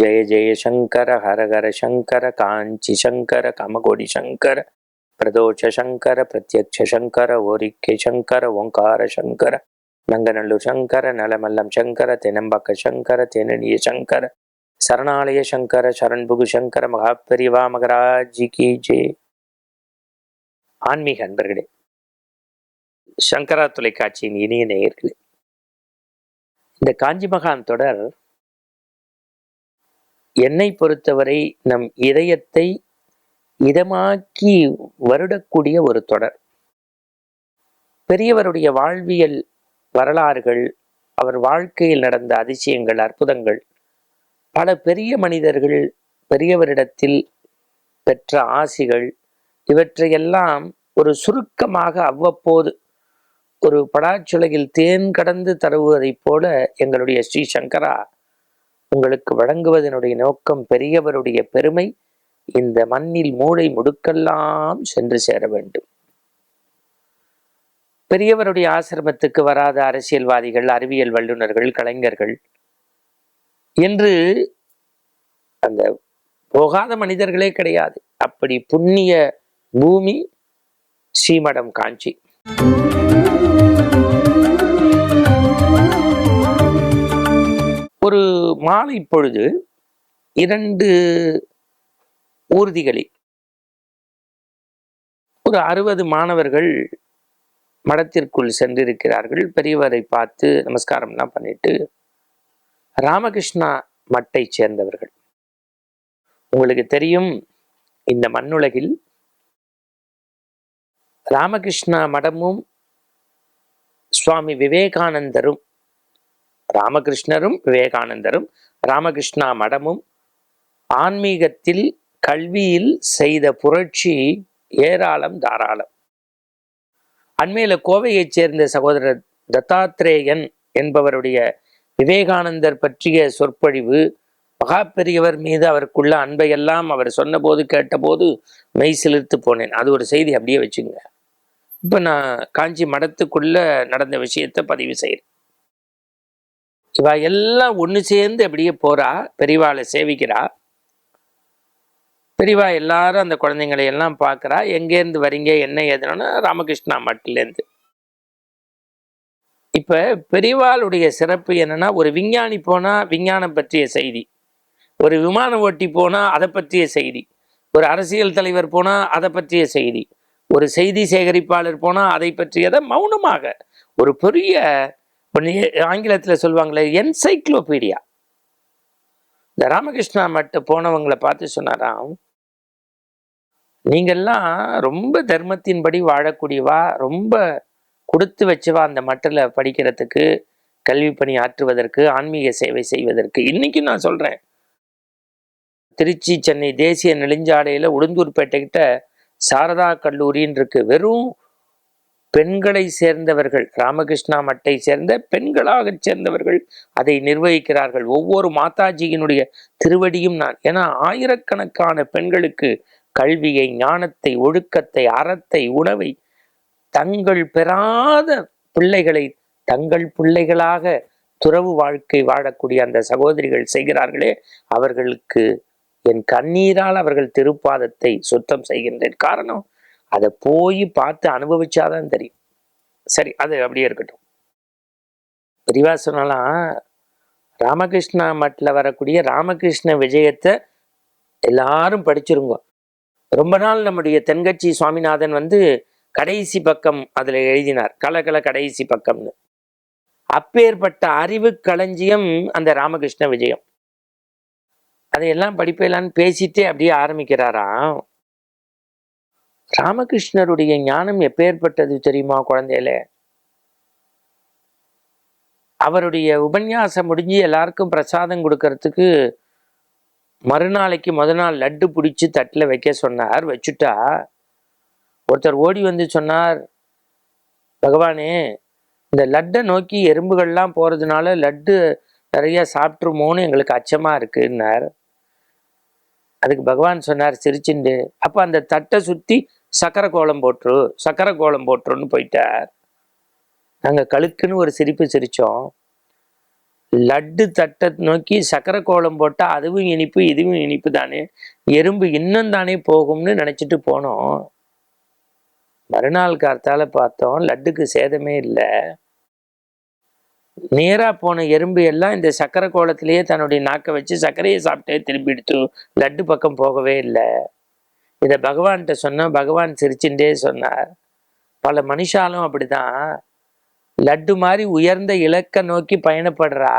ஜெய ஜெய சங்கர ஹரஹர சங்கர காஞ்சி சங்கர காமகோடி சங்கர பிரதோஷ சங்கர பிரத்யக்ஷ சங்கர ஓரிக்கை சங்கர ஓங்கார சங்கர நங்கநல்லூர் சங்கர நலமல்லம் சங்கர தெனம்பக்க சங்கர தெனனிய சங்கர சரணாலய சங்கர சரண்புகு சங்கர மகாபெரிவா மகராஜி கி ஜெய். ஆன்மீக அன்பர்களே, சங்கரா தொலைக்காட்சியின் இனிய நேயர்களே, இந்த காஞ்சி மகான் தொடர் என்னை பொறுத்தவரை நம் இதயத்தை இதமாக்கி வருடக்கூடிய ஒரு தொடர். பெரியவருடைய வாழ்வியல் வரலாறுகள், அவர் வாழ்க்கையில் நடந்த அதிசயங்கள், அற்புதங்கள், பல பெரிய மனிதர்கள் பெரியவரிடத்தில் பெற்ற ஆசிகள், இவற்றையெல்லாம் ஒரு சுருக்கமாக அவ்வப்போது ஒரு படாச்சுலகில் தேன் கடந்து தருவதைப் போல எங்களுடைய ஸ்ரீ சங்கரா உங்களுக்கு வழங்குவதனுடைய நோக்கம் பெரியவருடைய பெருமை இந்த மண்ணில் மூளை முடுக்கெல்லாம் சென்று சேர வேண்டும். பெரியவருடைய ஆசிரமத்துக்கு வராத அரசியல்வாதிகள், அறிவியல் வல்லுநர்கள், கலைஞர்கள் என்று அந்த போகாத மனிதர்களே கிடையாது. அப்படி புண்ணிய பூமி ஸ்ரீமடம் காஞ்சி. ஒரு மாலை பொழுது 2 ஊர்திகளில் ஒரு 60 மாணவர்கள் மடத்திற்குள் சென்றிருக்கிறார்கள். பெரியவரை பார்த்து நமஸ்காரம்லாம் பண்ணிட்டு, ராமகிருஷ்ணா மட்டை சேர்ந்தவர்கள். உங்களுக்கு தெரியும், இந்த மண்ணுலகில் ராமகிருஷ்ணா மடமும் சுவாமி விவேகானந்தரும், ராமகிருஷ்ணரும் விவேகானந்தரும், ராமகிருஷ்ணா மடமும் ஆன்மீகத்தில் கல்வியில் செய்த புரட்சி ஏராளம் தாராளம். அண்மையில கோவையைச் சேர்ந்த சகோதரர் தத்தாத்ரேயன் என்பவருடைய விவேகானந்தர் பற்றிய சொற்பொழிவு, மகா பெரியவர் மீது அவருக்குள்ள அன்பையெல்லாம் அவர் சொன்னபோது கேட்டபோது மெய் சிலிர்த்து போனேன். அது ஒரு செய்தி, அப்படியே வச்சுங்க. இப்ப நான் காஞ்சி மடத்துக்குள்ள நடந்த விஷயத்தை பதிவு செய்கிறேன். இவ எல்லாம் ஒன்று சேர்ந்து அப்படியே போறா, பெரியவாளை சேவிக்கிறா. பெரியவா எல்லாரும் அந்த குழந்தைங்களை எல்லாம் பார்க்குறா. எங்கேருந்து வரீங்க, என்ன ஏதுனா, ராமகிருஷ்ணா மட்டிலேருந்து. இப்போ பெரியவாளுடைய சிறப்பு என்னன்னா, ஒரு விஞ்ஞானி போனால் விஞ்ஞானம் பற்றிய செய்தி, ஒரு விமான ஓட்டி போனால் அதை பற்றிய செய்தி, ஒரு அரசியல் தலைவர் போனால் அதை பற்றிய செய்தி, ஒரு செய்தி சேகரிப்பாளர் போனால் அதை பற்றியதை மௌனமாக ஒரு பெரிய, ஆங்கிலத்தில் சொல்லுவாங்களே, என்சைக்ளோபீடியா. இந்த ராமகிருஷ்ணா மட்டு போனவங்களை பார்த்து சொன்னாராம், நீங்கள்லாம் ரொம்ப தர்மத்தின்படி வாழக்கூடியவா, ரொம்ப கொடுத்து வச்சவா அந்த மட்டில் படிக்கிறதுக்கு, கல்வி பணி ஆற்றுவதற்கு, ஆன்மீக சேவை செய்வதற்கு. இன்னைக்கும் நான் சொல்கிறேன், திருச்சி சென்னை தேசிய நெடுஞ்சாலையில் உளுந்தூர்பேட்டைக்கிட்ட சாரதா கல்லூரின்னு இருக்கு. வெறும் பெண்களை சேர்ந்தவர்கள், ராமகிருஷ்ணா மட்டை சேர்ந்த பெண்களாக சேர்ந்தவர்கள் அதை நிர்வகிக்கிறார்கள். ஒவ்வொரு மாதாஜியினுடைய திருவடியும் நான். ஏன்னா ஆயிரக்கணக்கான பெண்களுக்கு கல்வியை, ஞானத்தை, ஒழுக்கத்தை, அறத்தை, உணவை, தங்கள் பெறாத பிள்ளைகளை தங்கள் பிள்ளைகளாக துறவு வாழ்க்கை வாழக்கூடிய அந்த சகோதரிகள் செய்கிறார்களே, அவர்களுக்கு என் கண்ணீரால் அவர்கள் திருப்பாதத்தை சுத்தம் செய்கின்றேன். காரணம், அதை போய் பார்த்து அனுபவிச்சாதான் தெரியும். சரி, அது அப்படியே இருக்கட்டும். பெரியவா சொன்னாலாம், ராமகிருஷ்ணா மட்டில் வரக்கூடிய ராமகிருஷ்ண விஜயத்தை எல்லாரும் படிச்சிருங்க. ரொம்ப நாள் நம்முடைய தென்கட்சி சுவாமிநாதன் கடைசி பக்கம் அதில் எழுதினார், கலகல கடைசி பக்கம்னு. அப்பேற்பட்ட அறிவு களஞ்சியம் அந்த ராமகிருஷ்ண விஜயம். அதையெல்லாம் படிப்பேலான்னு பேசிட்டே அப்படியே ஆரம்பிக்கிறாராம். ராமகிருஷ்ணருடைய ஞானம் எப்பேற்பட்டது தெரியுமா குழந்தையில? அவருடைய உபன்யாசம் முடிஞ்சு எல்லாருக்கும் பிரசாதம் கொடுக்கறதுக்கு மறுநாளைக்கு முதல் நாள் லட்டு பிடிச்சி தட்டில் வைக்க சொன்னார். வச்சுட்டா ஒருத்தர் ஓடி வந்து சொன்னார், பகவானே, இந்த லட்டை நோக்கி எறும்புகள்லாம் போறதுனால லட்டு நிறைய சாப்பிட்ருமோன்னு எங்களுக்கு அச்சமா இருக்குன்னார். அதுக்கு பகவான் சொன்னார் சிரிச்சுண்டு, அப்போ அந்த தட்டை சுற்றி சக்கரை கோலம் போட்டுருன்னு போயிட்டார். நாங்கள் கழுக்குன்னு ஒரு சிரிப்பு சிரித்தோம். லட்டு தட்டை நோக்கி சக்கரை கோலம் போட்டா அதுவும் இனிப்பு இதுவும் இனிப்பு தானே, எறும்பு இன்னும் தானே போகும்னு நினைச்சிட்டு போனோம். மறுநாள் கார்த்தால பார்த்தோம் லட்டுக்கு சேதமே இல்லை. நேரா போன எறும்பு எல்லாம் இந்த சக்கரை கோலத்திலேயே தன்னுடைய நாக்கை வச்சு சர்க்கரையை சாப்பிட்டே திரும்பி எடுத்து லட்டு பக்கம் போகவே இல்லை. இதை பகவான்கிட்ட சொன்னா பகவான் சிரிச்சுட்டே சொன்னார், பல மனுஷாலும் அப்படிதான் லட்டு மாதிரி உயர்ந்த இலக்கை நோக்கி பயணப்படுறா,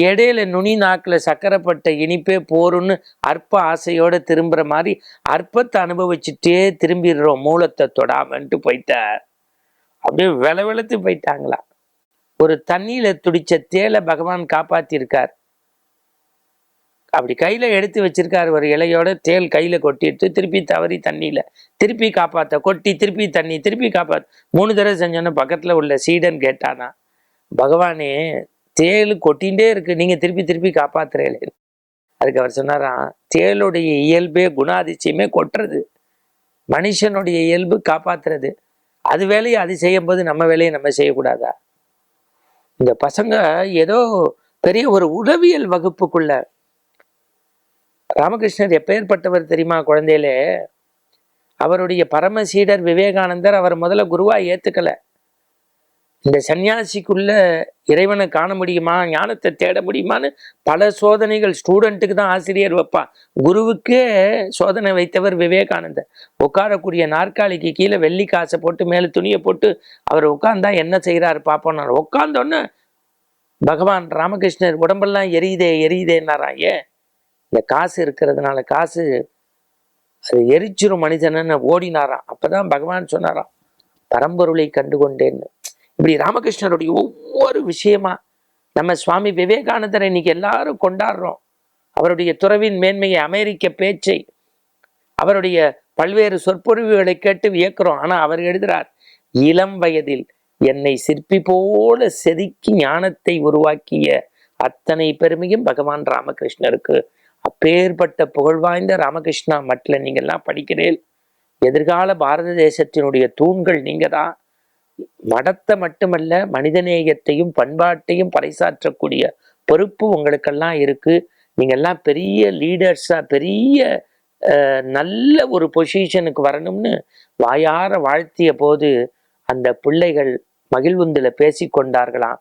இடையில நுனி நாக்குல சக்கரைப்பட்ட இனிப்பே போருன்னு அற்ப ஆசையோட திரும்புற மாதிரி அற்பத்தை அனுபவிச்சுட்டே திரும்பிடுறோம், மூலத்தை தொடாமன்ட்டு போயிட்டார். அப்படியே வெளவெளுத்து போயிட்டாங்களா. ஒரு தண்ணியில துடிச்ச தேலை பகவான் காப்பாத்திருக்கார். அப்படி கையில எடுத்து வச்சிருக்காரு ஒரு இலையோட, தேல் கையில கொட்டிட்டு திருப்பி தவறி தண்ணியில திருப்பி காப்பாத்த கொட்டி திருப்பி தண்ணி திருப்பி காப்பாத்து 3 தடவை செஞ்சோன்னு பக்கத்துல உள்ள சீடன் கேட்டானா, பகவானே தேல் கொட்டிகிட்டே இருக்கு, நீங்க திருப்பி திருப்பி காப்பாத்துறீங்களே. அதுக்கு அவர் சொன்னாராம், தேளுடைய இயல்பே குணாதிசயமே கொட்டுறது, மனுஷனுடைய இயல்பு காப்பாத்துறது. அது வேலையை அது செய்யும் போது நம்ம வேலையை நம்ம செய்யக்கூடாதா? இந்த பசங்க ஏதோ பெரிய ஒரு உளவியல் வகுப்புக்குள்ள. ராமகிருஷ்ணர் எப்பேற்பட்டவர் தெரியுமா? குழந்தையிலே அவருடைய பரம சீடர் விவேகானந்தர் அவர் முதல்ல குருவா ஏத்துக்கல. இந்த சன்னியாசிக்குள்ள இறைவனை காண முடியுமா, ஞானத்தை தேட முடியுமான்னு பல சோதனைகள் ஸ்டூடெண்ட்டுக்கு தான் ஆசிரியர் வைப்பான். குருவுக்கே சோதனை வைத்தவர் விவேகானந்தர். உட்காரக்கூடிய நாற்காலிக்கு கீழே வெள்ளி காசை போட்டு மேலே துணியை போட்டு அவர் உட்கார்ந்தா என்ன செய்கிறாரு பார்ப்போம். உட்கார்ந்தோன்னு பகவான் ராமகிருஷ்ணர் உடம்பெல்லாம் எரியுதே எரியுதேன்னாராம். ஏன்? இந்த காசு இருக்கிறதுனால, காசு அது எரிச்சிரும் மனிதன்னு ஓடினாராம். அப்பதான் பகவான் சொன்னாராம், பரம்பொருளை கண்டுகொண்டேன்னு. இப்படி ராமகிருஷ்ணருடைய ஒவ்வொரு விஷயமா நம்ம சுவாமி விவேகானந்தரை இன்னைக்கு எல்லாரும் கொண்டாடுறோம். அவருடைய துறவின் மேன்மையை, அமெரிக்க பேச்சை, அவருடைய பல்வேறு சொற்பொழிவுகளை கேட்டு வியக்கிறோம். ஆனா அவர் எழுதுறார், இளம் வயதில் என்னை சிற்பி போல செதுக்கி ஞானத்தை உருவாக்கிய அத்தனை பெருமையும் பகவான் ராமகிருஷ்ணருக்கு. அப்பேற்பட்ட புகழ்வாய்ந்த ராமகிருஷ்ணா மட்டில் நீங்கள்லாம் படிக்கிறேன். எதிர்கால பாரத தேசத்தினுடைய தூண்கள் நீங்க தான். மடத்தை மட்டுமல்ல, மனிதநேயத்தையும் பண்பாட்டையும் பறைசாற்றக்கூடிய பொறுப்பு உங்களுக்கெல்லாம் இருக்கு. நீங்கள்லாம் பெரிய லீடர்ஸா, பெரிய நல்ல ஒரு பொசிஷனுக்கு வரணும்னு வாயார வாழ்த்திய போது அந்த பிள்ளைகள் மகிழ்வுந்துல பேசி கொண்டார்களாம்.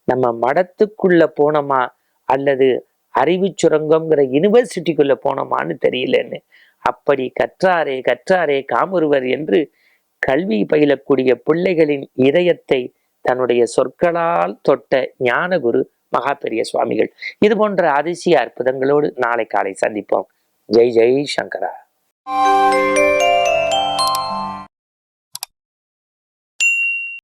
நம்ம மடத்துக்குள்ள போனோமா அல்லது அறிவு சுரங்கம்ங்கிற யூனிவர்சிட்டிக்குள்ள போனோமான்னு தெரியலன்னு. அப்படி கற்றாரே கற்றாரே காமொருவர் என்று கல்வி பயிலக்கூடிய பிள்ளைகளின் இதயத்தை தன்னுடைய சொற்களால் தொட்ட ஞானகுரு மகா பெரிய சுவாமிகள். இது போன்ற அதிசய அற்புதங்களோடு நாளை காலை சந்திப்போம். ஜெய் ஜெய் சங்கரா.